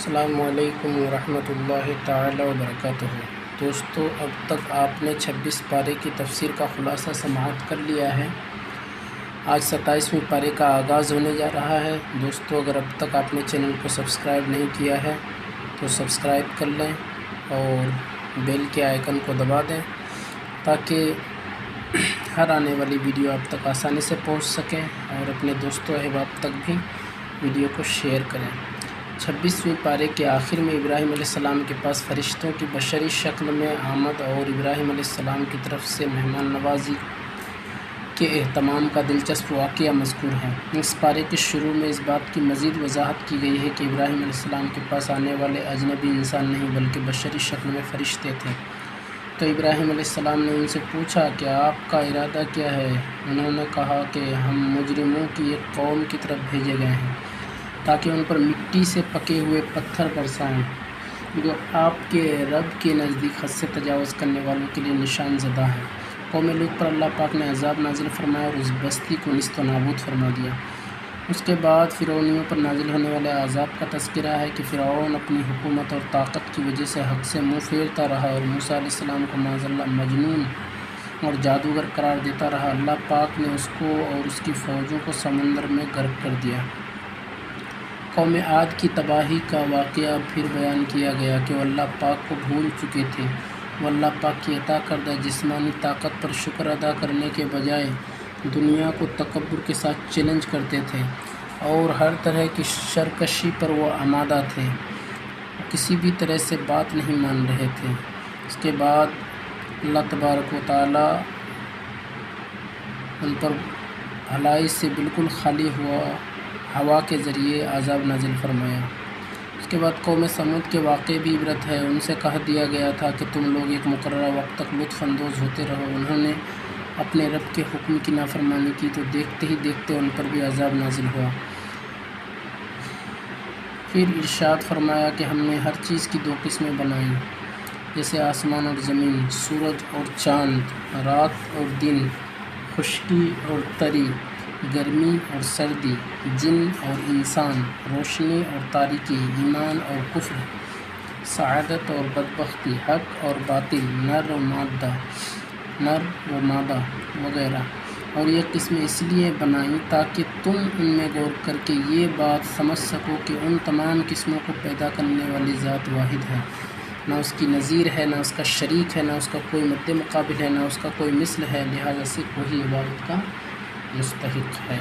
السلام علیکم ورحمۃ اللہ تعالی وبرکاتہ۔ دوستو، اب تک آپ نے 26 پارے کی تفسیر کا خلاصہ سماعت کر لیا ہے۔ آج 27ویں پارے کا آغاز ہونے جا رہا ہے۔ دوستو، اگر اب تک آپ نے چینل کو سبسکرائب نہیں کیا ہے تو سبسکرائب کر لیں اور بیل کے آئیکن کو دبا دیں تاکہ ہر آنے والی ویڈیو آپ تک آسانی سے پہنچ سکیں، اور اپنے دوستوں احباب تک بھی ویڈیو کو شیئر کریں۔ 26ویں پارے کے آخر میں ابراہیم علیہ السلام کے پاس فرشتوں کی بشری شکل میں آمد اور ابراہیم علیہ السلام کی طرف سے مہمان نوازی کے اہتمام کا دلچسپ واقعہ مذکور ہے۔ اس پارے کے شروع میں اس بات کی مزید وضاحت کی گئی ہے کہ ابراہیم علیہ السلام کے پاس آنے والے اجنبی انسان نہیں بلکہ بشری شکل میں فرشتے تھے۔ تو ابراہیم علیہ السلام نے ان سے پوچھا کہ آپ کا ارادہ کیا ہے؟ انہوں نے کہا کہ ہم مجرموں کی ایک قوم کی طرف بھیجے گئے ہیں تاکہ ان پر مٹی سے پکے ہوئے پتھر برسائیں، جو آپ کے رب کے نزدیک حد سے تجاوز کرنے والوں کے لیے نشان زدہ ہیں۔ قوم لوط پر اللہ پاک نے عذاب نازل فرمایا اور اس بستی کو نیست و نابود فرما دیا۔ اس کے بعد فرعونیوں پر نازل ہونے والے عذاب کا تذکرہ ہے کہ فرعون اپنی حکومت اور طاقت کی وجہ سے حق سے منہ پھیرتا رہا اور موسیٰ علیہ السلام کو معاذ اللہ مجنون اور جادوگر قرار دیتا رہا۔ اللہ پاک نے اس کو اور اس کی فوجوں کو سمندر میں غرق کر دیا۔ قوم عاد کی تباہی کا واقعہ پھر بیان کیا گیا کہ وہ اللہ پاک کو بھول چکے تھے۔ وہ اللہ پاک کی عطا کردہ جسمانی طاقت پر شکر ادا کرنے کے بجائے دنیا کو تکبر کے ساتھ چیلنج کرتے تھے اور ہر طرح کی سرکشی پر وہ آمادہ تھے۔ وہ کسی بھی طرح سے بات نہیں مان رہے تھے۔ اس کے بعد اللہ تبارک و تعالی ان پر بھلائی سے بالکل خالی ہوا کے ذریعے عذاب نازل فرمایا۔ اس کے بعد قوم سمود کے واقعے بھی عبرت ہے۔ ان سے کہہ دیا گیا تھا کہ تم لوگ ایک مقررہ وقت تک لطف اندوز ہوتے رہو۔ انہوں نے اپنے رب کے حکم کی نافرمانی کی تو دیکھتے ہی دیکھتے ان پر بھی عذاب نازل ہوا۔ پھر ارشاد فرمایا کہ ہم نے ہر چیز کی دو قسمیں بنائیں، جیسے آسمان اور زمین، سورج اور چاند، رات اور دن، خشکی اور تری، گرمی اور سردی، جن اور انسان، روشنی اور تاریکی، ایمان اور کفر، سعادت اور بدبختی، حق اور باطل، نر و مادہ وغیرہ۔ اور یہ قسمیں اس لیے بنائیں تاکہ تم ان میں غور کر کے یہ بات سمجھ سکو کہ ان تمام قسموں کو پیدا کرنے والی ذات واحد ہے، نہ اس کی نظیر ہے، نہ اس کا شریک ہے، نہ اس کا کوئی مد مقابل ہے، نہ اس کا کوئی مثل ہے، لہذا صرف وہی عبادت کا مستحق ہے۔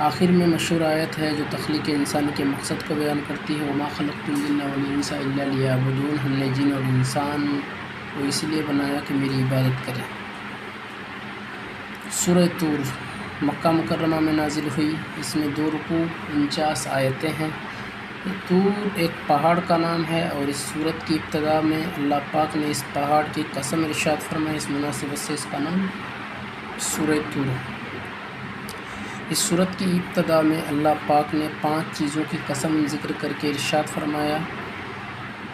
آخر میں مشہور آیت ہے جو تخلیق انسان کے مقصد کو بیان کرتی ہے، وَمَا خَلَقْتُ الْجِنَّ وَالْإِنسَ إِلَّا لِيَعْبُدُونِ۔ ہم نے جن اور انسان کو اس لیے بنایا کہ میری عبادت کریں۔ سورہ طور مکہ مکرمہ میں نازل ہوئی۔ اس میں 2 رکوع 49 آیتیں ہیں۔ طور ایک پہاڑ کا نام ہے اور اس سورت کی ابتدا میں اللہ پاک نے اس پہاڑ کی قسم ارشاد فرمائی۔ اس مناسبت سے اس کا نام سورہ طور ہے۔ اس سورت کی ابتدا میں اللہ پاک نے 5 چیزوں کی قسم ذکر کر کے ارشاد فرمایا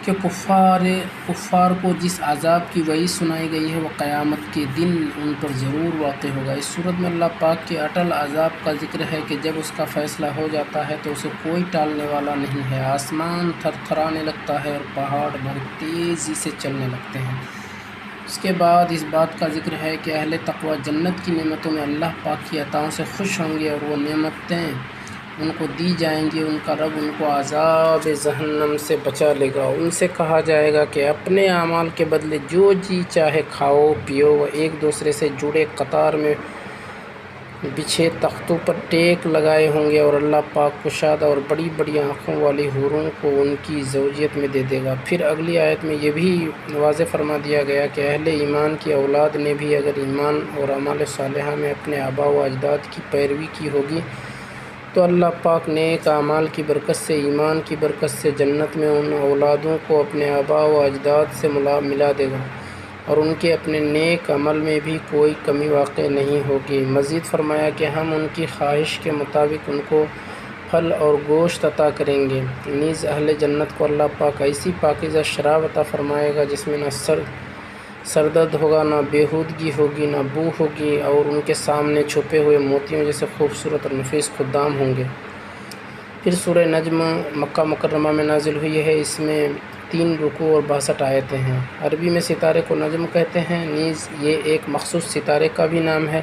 کہ کفار کو جس عذاب کی وعید سنائی گئی ہے وہ قیامت کے دن ان پر ضرور واقع ہوگا۔ اس صورت میں اللہ پاک کے اٹل عذاب کا ذکر ہے کہ جب اس کا فیصلہ ہو جاتا ہے تو اسے کوئی ٹالنے والا نہیں ہے۔ آسمان تھر تھرانے لگتا ہے اور پہاڑ بہت تیزی سے چلنے لگتے ہیں۔ اس کے بعد اس بات کا ذکر ہے کہ اہل تقوی جنت کی نعمتوں میں اللہ پاک کی عطاؤں سے خوش ہوں گے اور وہ نعمتیں ان کو دی جائیں گی۔ ان کا رب ان کو عذاب جہنم سے بچا لے گا۔ ان سے کہا جائے گا کہ اپنے اعمال کے بدلے جو جی چاہے کھاؤ پیو۔ وہ ایک دوسرے سے جڑے قطار میں بچھے تختوں پر ٹیک لگائے ہوں گے اور اللہ پاک کشادہ اور بڑی بڑی آنکھوں والی حوروں کو ان کی زوجیت میں دے دے گا۔ پھر اگلی آیت میں یہ بھی واضح فرما دیا گیا کہ اہل ایمان کی اولاد نے بھی اگر ایمان اور اعمال صالحہ میں اپنے آبا و اجداد کی پیروی کی ہوگی تو اللہ پاک نیک اعمال کی برکت سے، ایمان کی برکت سے جنت میں ان اولادوں کو اپنے آبا و اجداد سے ملا دے گا اور ان کے اپنے نیک عمل میں بھی کوئی کمی واقع نہیں ہوگی۔ مزید فرمایا کہ ہم ان کی خواہش کے مطابق ان کو پھل اور گوشت عطا کریں گے۔ نیز اہل جنت کو اللہ پاک ایسی پاکیزہ شراب عطا فرمائے گا جس میں نہ سردرد ہوگا، نہ بیہودگی ہوگی، نہ بو ہوگی، اور ان کے سامنے چھپے ہوئے موتیوں جیسے خوبصورت اور نفیس خدام ہوں گے۔ پھر سورہ نجم مکہ مکرمہ میں نازل ہوئی ہے، اس میں 3 رکوع اور 62 آیتیں ہیں۔ عربی میں ستارے کو نجم کہتے ہیں، نیز یہ ایک مخصوص ستارے کا بھی نام ہے،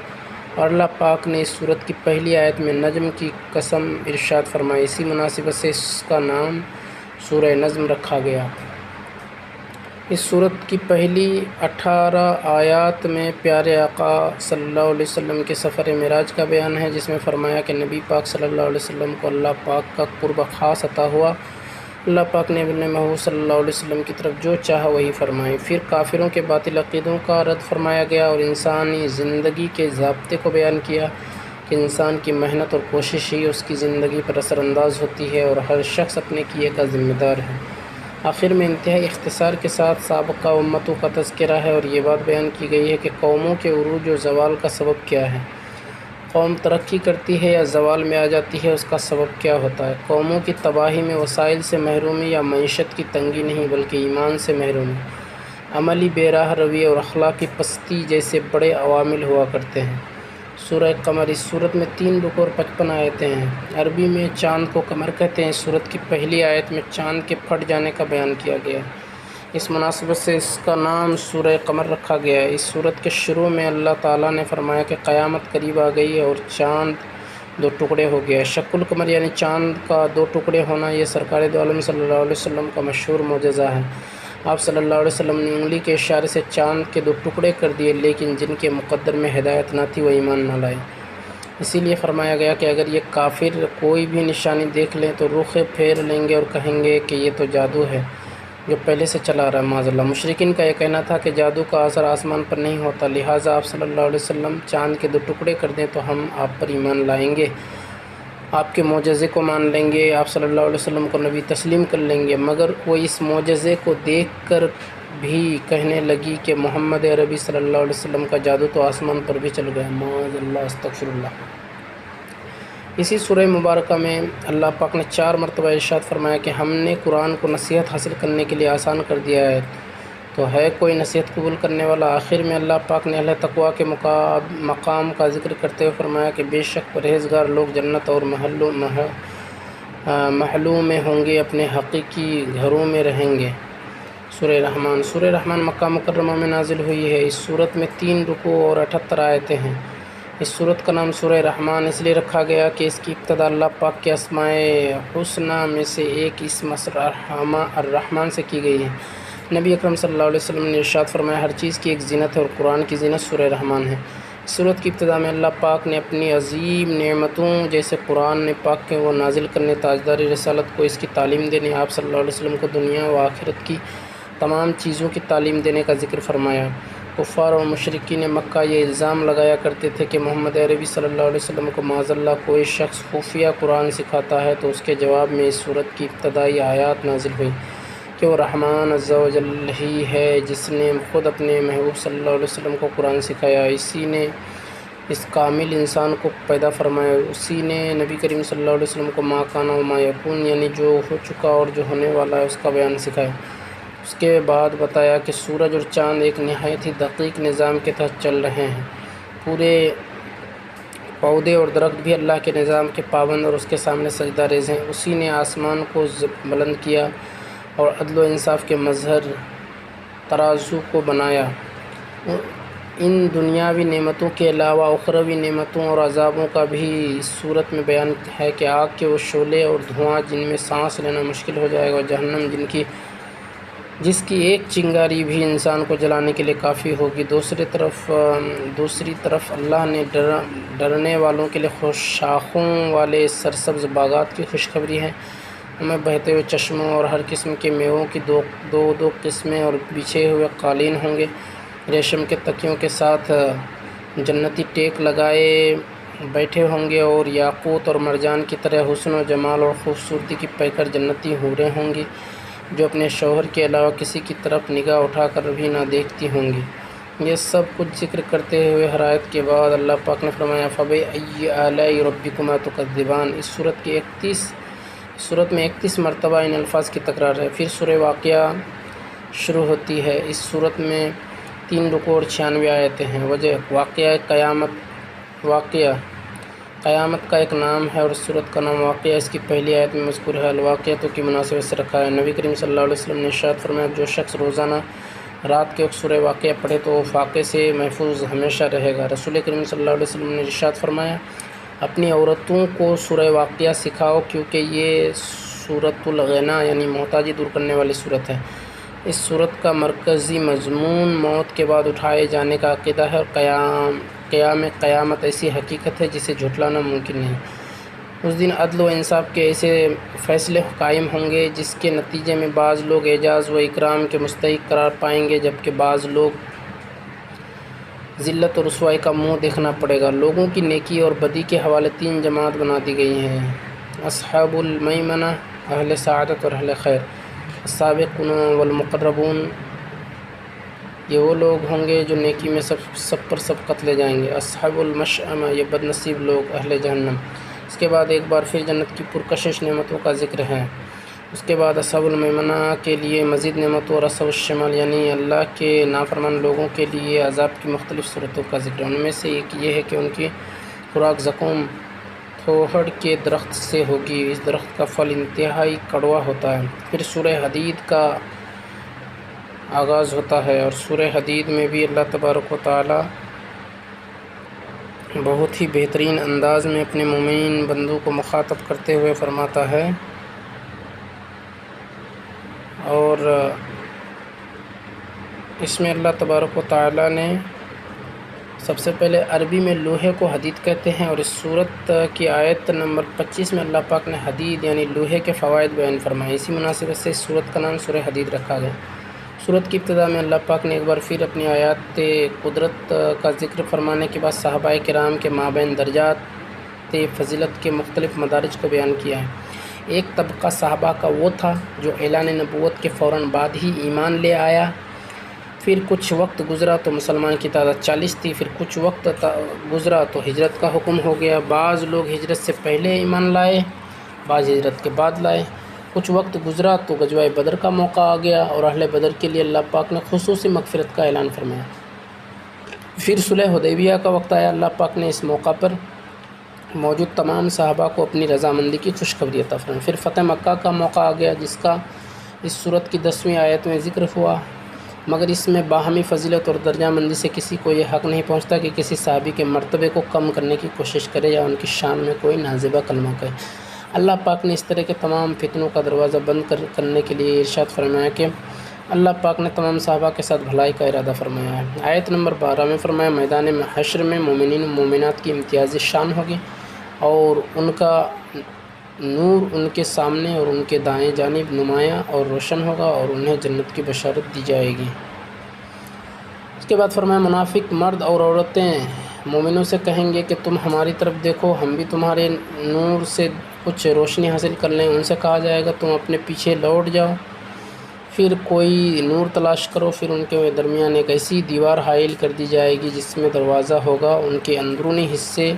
اور اللہ پاک نے اس سورت کی پہلی آیت میں نجم کی قسم ارشاد فرمائی، اسی مناسبت سے اس کا نام سورہ نجم رکھا گیا۔ اس سورت کی پہلی 18 آیات میں پیارے آقا صلی اللہ علیہ وسلم کے سفر معراج کا بیان ہے، جس میں فرمایا کہ نبی پاک صلی اللہ علیہ وسلم کو اللہ پاک کا قرب خاص عطا ہوا۔ اللہ پاک نے اپنے محبوب صلی اللہ علیہ وسلم کی طرف جو چاہا وہی فرمائے۔ پھر کافروں کے باطل عقیدوں کا رد فرمایا گیا اور انسانی زندگی کے ضابطے کو بیان کیا کہ انسان کی محنت اور کوشش ہی اس کی زندگی پر اثر انداز ہوتی ہے اور ہر شخص اپنے کیے کا ذمہ دار ہے۔ آخر میں انتہائی اختصار کے ساتھ سابقہ امتوں کا تذکرہ ہے اور یہ بات بیان کی گئی ہے کہ قوموں کے عروج و زوال کا سبب کیا ہے۔ قوم ترقی کرتی ہے یا زوال میں آ جاتی ہے، اس کا سبب کیا ہوتا ہے۔ قوموں کی تباہی میں وسائل سے محرومی یا معیشت کی تنگی نہیں بلکہ ایمان سے محرومی، عملی بے راہ روی اور اخلاقی پستی جیسے بڑے عوامل ہوا کرتے ہیں۔ سورہ قمر، اس سورت میں 3 رکوع اور 55 آیتیں ہیں۔ عربی میں چاند کو قمر کہتے ہیں۔ اس سورت کی پہلی آیت میں چاند کے پھٹ جانے کا بیان کیا گیا ہے، اس مناسبت سے اس کا نام سورہ قمر رکھا گیا ہے۔ اس سورت کے شروع میں اللہ تعالیٰ نے فرمایا کہ قیامت قریب آ گئی ہے اور چاند 2 ٹکڑے ہو گیا ہے۔ شق القمر یعنی چاند کا 2 ٹکڑے ہونا یہ سرکار دو عالم صلی اللہ علیہ وسلم کا مشہور معجزہ ہے۔ آپ صلی اللہ علیہ وسلم نے انگلی کے اشارے سے چاند کے 2 ٹکڑے کر دیے، لیکن جن کے مقدر میں ہدایت نہ تھی وہ ایمان نہ لائے۔ اسی لیے فرمایا گیا کہ اگر یہ کافر کوئی بھی نشانی دیکھ لیں تو رخ پھیر لیں گے اور کہیں گے کہ یہ تو جادو ہے جو پہلے سے چلا آ رہا ہے، معاذ اللہ۔ مشرکین کا یہ کہنا تھا کہ جادو کا اثر آسمان پر نہیں ہوتا، لہٰذا آپ صلی اللہ علیہ وسلم چاند کے 2 ٹکڑے کر دیں تو ہم آپ پر ایمان لائیں گے، آپ کے معجزے کو مان لیں گے، آپ صلی اللہ علیہ وسلم کو نبی تسلیم کر لیں گے۔ مگر وہ اس معجزے کو دیکھ کر بھی کہنے لگی کہ محمد عربی صلی اللہ علیہ وسلم کا جادو تو آسمان پر بھی چل گیا، معاذ اللہ، استغفر اللہ۔ اسی سورہ مبارکہ میں اللہ پاک نے 4 مرتبہ ارشاد فرمایا کہ ہم نے قرآن کو نصیحت حاصل کرنے کے لیے آسان کر دیا ہے، تو ہے کوئی نصیحت قبول کرنے والا۔ آخر میں اللہ پاک نے اہل تقویٰ کے مقام کا ذکر کرتے ہوئے فرمایا کہ بے شک پرہیزگار لوگ جنت اور محلوں میں ہوں گے، اپنے حقیقی گھروں میں رہیں گے۔ سورہ رحمان، سورہ رحمان مکہ مکرمہ میں نازل ہوئی ہے۔ اس سورت میں 3 رکوع اور 78 آیتیں ہیں۔ اس سورت کا نام سورہ رحمان اس لیے رکھا گیا کہ اس کی ابتدا اللہ پاک کے اسماء حسنی میں سے ایک اسم الرحمن سے کی گئی ہے۔ نبی اکرم صلی اللہ علیہ وسلم نے ارشاد فرمایا ہر چیز کی ایک زینت ہے اور قرآن کی زینت سورہ رحمان ہے۔ اس سورت کی ابتدا میں اللہ پاک نے اپنی عظیم نعمتوں جیسے قرآن پاک کے وہ نازل کرنے، تاجدار رسالت کو اس کی تعلیم دینے، آپ صلی اللہ علیہ وسلم کو دنیا و آخرت کی تمام چیزوں کی تعلیم دینے کا ذکر فرمایا۔ کفار اور مشرکین مکہ یہ الزام لگایا کرتے تھے کہ محمد عربی صلی اللہ علیہ وسلم کو معاذ اللہ کوئی شخص خفیہ قرآن سکھاتا ہے، تو اس کے جواب میں اس سورت کی ابتدائی آیات نازل ہوئی کہ وہ رحمان عز و جل ہی ہے جس نے خود اپنے محبوب صلی اللہ علیہ وسلم کو قرآن سکھایا، اسی نے اس کامل انسان کو پیدا فرمایا، اسی نے نبی کریم صلی اللہ علیہ وسلم کو ما کان و ما یکون یعنی جو ہو چکا اور جو ہونے والا ہے اس کا بیان سکھایا۔ اس کے بعد بتایا کہ سورج اور چاند ایک نہایت ہی دقیق نظام کے تحت چل رہے ہیں، پورے پودے اور درخت بھی اللہ کے نظام کے پابند اور اس کے سامنے سجدہ ریز ہیں۔ اسی نے آسمان کو بلند کیا اور عدل و انصاف کے مظہر ترازو کو بنایا۔ ان دنیاوی نعمتوں کے علاوہ اخروی نعمتوں اور عذابوں کا بھی اس صورت میں بیان ہے کہ آگ کے وہ شعلے اور دھواں جن میں سانس لینا مشکل ہو جائے گا، اور جہنم جس کی ایک چنگاری بھی انسان کو جلانے کے لیے کافی ہوگی۔ دوسری طرف اللہ نے ڈرنے والوں کے لیے شاخوں والے سرسبز باغات کی خوشخبری ہے، ان میں بہتے ہوئے چشموں اور ہر قسم کے میووں کی دو قسمیں اور بچھے ہوئے قالین ہوں گے، ریشم کے تکیوں کے ساتھ جنتی ٹیک لگائے بیٹھے ہوں گے، اور یاقوت اور مرجان کی طرح حسن و جمال اور خوبصورتی کی پیکر جنتی حوریں ہوں گی جو اپنے شوہر کے علاوہ کسی کی طرف نگاہ اٹھا کر بھی نہ دیکھتی ہوں گی۔ یہ سب کچھ ذکر کرتے ہوئے ہر آیت کے بعد اللہ پاک نے فرمایا فَبِأَيِّ آلَاءِ رَبِّكُمَا تُكَذِّبَانِ۔ اس صورت میں 31 مرتبہ ان الفاظ کی تکرار ہے۔ پھر سورہ واقعہ شروع ہوتی ہے۔ اس صورت میں 3 رکوع اور 96 آیتیں ہیں۔ وجہ واقعہ قیامت، واقعہ قیامت کا ایک نام ہے اور صورت کا نام واقعہ اس کی پہلی آیت میں مذکور ہے۔ الواقعہ کی مناسبت سے رکھا ہے۔ نبی کریم صلی اللہ علیہ وسلم نے ارشاد فرمایا جو شخص روزانہ رات کے وقت سورہ واقعہ پڑھے تو وہ فاقے سے محفوظ ہمیشہ رہے گا۔ رسول کریم صلی اللہ علیہ وسلم نے ارشاد فرمایا اپنی عورتوں کو سورہ واقعہ سکھاؤ کیونکہ یہ سورۃ الغنا یعنی محتاجی دور کرنے والی صورت ہے۔ اس صورت کا مرکزی مضمون موت کے بعد اٹھائے جانے کا عقیدہ ہے اور قیامت ایسی حقیقت ہے جسے جھٹلانا ممکن نہیں۔ اس دن عدل و انصاف کے ایسے فیصلے قائم ہوں گے جس کے نتیجے میں بعض لوگ اعزاز و اکرام کے مستحق قرار پائیں گے جبکہ بعض لوگ ذلت و رسوائی کا منہ دیکھنا پڑے گا۔ لوگوں کی نیکی اور بدی کے حوالے 3 جماعت بنا دی گئی ہیں: اصحاب المیمنہ، اہل سعادت اور اہل خیر، السابقون والمقربون، یہ وہ لوگ ہوں گے جو نیکی میں سب پر سبقت لے جائیں گے۔ اصحاب المشأمہ، یہ بد نصیب لوگ، اہل جہنم۔ اس کے بعد ایک بار پھر جنت کی پرکشش نعمتوں کا ذکر ہے۔ اس کے بعد اصحاب المیمنہ کے لیے مزید نعمتوں اور اصحاب الشمال یعنی اللہ کے نافرمان لوگوں کے لیے عذاب کی مختلف صورتوں کا ذکر ہے۔ ان میں سے ایک یہ ہے کہ ان کی خوراک زقوم پھوہڑ کے درخت سے ہوگی، اس درخت کا پھل انتہائی کڑوا ہوتا ہے۔ پھر سورہ حدید کا آغاز ہوتا ہے اور سورہ حدید میں بھی اللہ تبارک و تعالی بہت ہی بہترین انداز میں اپنے مومنین بندوں کو مخاطب کرتے ہوئے فرماتا ہے اور اس میں اللہ تبارک و تعالی نے سب سے پہلے عربی میں لوہے کو حدید کہتے ہیں اور اس سورت کی آیت نمبر 25 میں اللہ پاک نے حدید یعنی لوہے کے فوائد بیان فرمائے۔ اسی مناسبت سے اس سورت کا نام سورہ حدید رکھا گیا۔ سورت کی ابتدا میں اللہ پاک نے ایک بار پھر اپنی آیات قدرت کا ذکر فرمانے کے بعد صحابہ کرام کے مابین درجات فضیلت کے مختلف مدارج کو بیان کیا ہے۔ ایک طبقہ صحابہ کا وہ تھا جو اعلان نبوت کے فوراً بعد ہی ایمان لے آیا، پھر کچھ وقت گزرا تو مسلمان کی تعداد 40 تھی، پھر کچھ وقت گزرا تو ہجرت کا حکم ہو گیا، بعض لوگ ہجرت سے پہلے ایمان لائے، بعض ہجرت کے بعد لائے، کچھ وقت گزرا تو غزوہ بدر کا موقع آ گیا اور اہل بدر کے لیے اللہ پاک نے خصوصی مغفرت کا اعلان فرمایا۔ پھر صلح حدیبیہ کا وقت آیا، اللہ پاک نے اس موقع پر موجود تمام صحابہ کو اپنی رضامندی کی خوشخبری عطا فرمائی۔ پھر فتح مکہ کا موقع آ گیا جس کا اس سورت کی 10ویں آیت میں ذکر ہوا، مگر اس میں باہمی فضیلت اور درجہ مندی سے کسی کو یہ حق نہیں پہنچتا کہ کسی صحابی کے مرتبے کو کم کرنے کی کوشش کرے یا ان کی شان میں کوئی نازیبہ کلمہ کہے۔ اللہ پاک نے اس طرح کے تمام فتنوں کا دروازہ بند کرنے کے لیے ارشاد فرمایا کہ اللہ پاک نے تمام صحابہ کے ساتھ بھلائی کا ارادہ فرمایا ہے۔ آیت نمبر 12 میں فرمایا میدان حشر میں مومنین و مومنات کی امتیازی شان ہوگی اور ان کا نور ان کے سامنے اور ان کے دائیں جانب نمایاں اور روشن ہوگا اور انہیں جنت کی بشارت دی جائے گی۔ اس کے بعد فرمایا منافق مرد اور عورتیں مومنوں سے کہیں گے کہ تم ہماری طرف دیکھو، ہم بھی تمہارے نور سے کچھ روشنی حاصل کر لیں۔ ان سے کہا جائے گا تم اپنے پیچھے لوٹ جاؤ، پھر کوئی نور تلاش کرو، پھر ان کے درمیان ایک ایسی دیوار حائل کر دی جائے گی جس میں دروازہ ہوگا، ان کے اندرونی حصے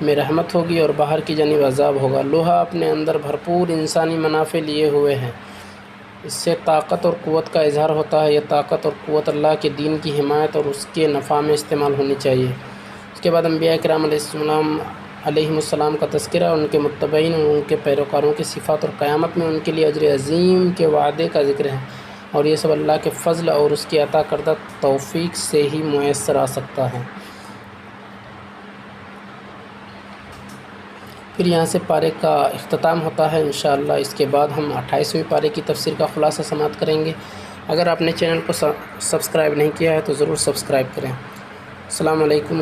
میں رحمت ہوگی اور باہر کی جانب عذاب ہوگا۔ لوہا اپنے اندر بھرپور انسانی منافع لیے ہوئے ہیں، اس سے طاقت اور قوت کا اظہار ہوتا ہے۔ یہ طاقت اور قوت اللہ کے دین کی حمایت اور اس کے نفع میں استعمال ہونی چاہیے۔ اس کے بعد انبیاء کرام علیہ السلام کا تذکرہ، ان کے متبعین اور ان کے پیروکاروں کی صفات اور قیامت میں ان کے لیے اجر عظیم کے وعدے کا ذکر ہے، اور یہ سب اللہ کے فضل اور اس کی عطا کردہ توفیق سے ہی میسر آ سکتا ہے۔ پھر یہاں سے پارے کا اختتام ہوتا ہے۔ انشاءاللہ اس کے بعد ہم 28ویں پارے کی تفسیر کا خلاصہ سماعت کریں گے۔ اگر آپ نے چینل کو سبسکرائب نہیں کیا ہے تو ضرور سبسکرائب کریں۔ السلام علیکم